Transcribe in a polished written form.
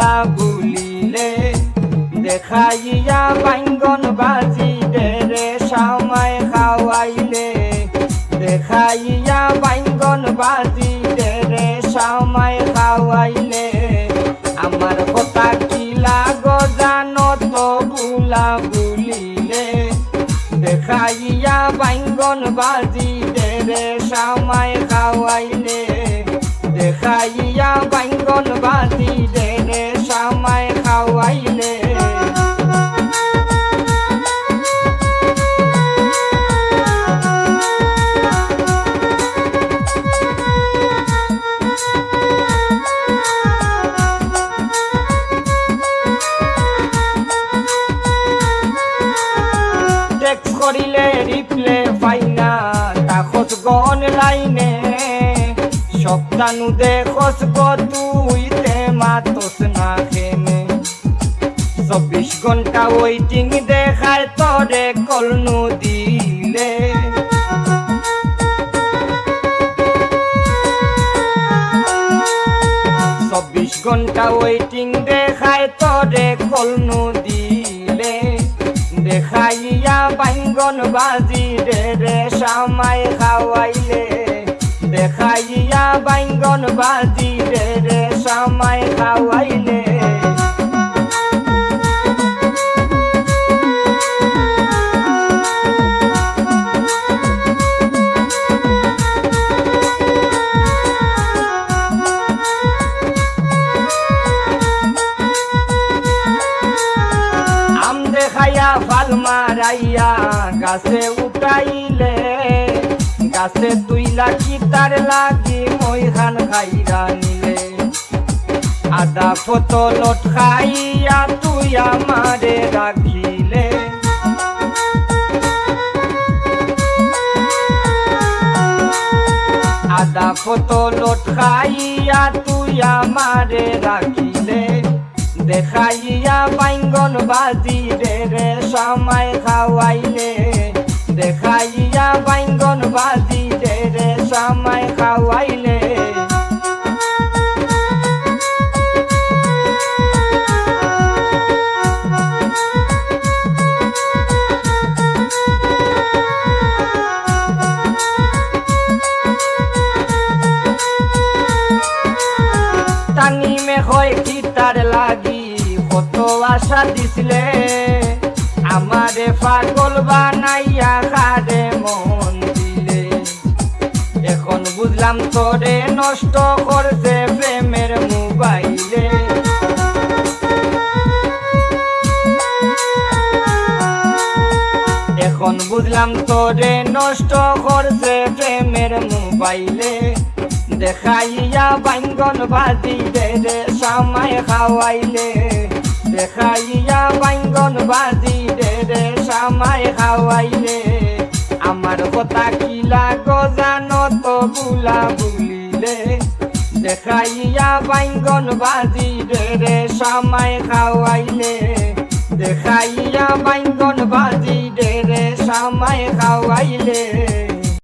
বুলা বুলিলে দেখাইয়া বাইঙ্গন বাজি রে সামাই খাওয়াইলে দেখাইয়া বাইঙ্গন বাজি রে সামাই খাওয়াইলে আমার কথা কি লাগো জানো তো বুলা বুলিলে দেখাইয়া বাইঙ্গন বাজি রে সামাই খাওয়াইলে দেখাইয়া বাইঙ্গন বাজি রে সামাই খাওয়াইলে করিলে রিপ্লে পাইনা তাকস গন লাইনে সপ্তানু দেখস গো তুই তে মাতস না খেমে 24 ঘন্টা ওয়েটিং দেখায় তোরে কলনু দিলে 24 ঘন্টা ওয়েটিং দেখায় তোরে কলনু দিলে দেখাইয়া বাইঙ্গন বাজি রে সামাই খাওয়াইলে দেখাইয়া বাইঙ্গন বাজি রে সামাই খাওয়াইলে দেখাইয়া ফাল মারাইয়া গাছে উঠাইলে গাছে তুইলা কি তার লাগি মই খান খাইরা নিলে আদা ফতলত খাইয়া তুই আমারে রাখিলে আদা ফতলত খাইয়া তুই আমারে রাখিলে দেখাইয়া বাইঙ্গন বাজি রে সামাই খাওয়াইলে দেখাইয়া বাইঙ্গন বাজি রে সামাই খাওয়াইলে টানি মে হয় কি তার লাগি কত আশা দিছিলে আমারে পাগল বানাইয়া খারে মন দিলে এখন বুঝলাম তোরে নষ্ট করছে প্রেমের মোবাইলে এখন বুঝলাম তোরে নষ্ট করছে প্রেমের মোবাইলে দেখাইয়া বাইঙ্গন বাজি রে সামাই খাওয়াইলে দেখাইয়া বাইঙ্গন বাজি রে সামাই খাওয়াইলে আমার কথা কি লাগো জানো তো বুলা বুলিলে দেখাইয়া বাইঙ্গন বাজি রে সামাই খাওয়াইলে দেখাইয়া বাইঙ্গন বাজি রে সামাই খাওয়াইলে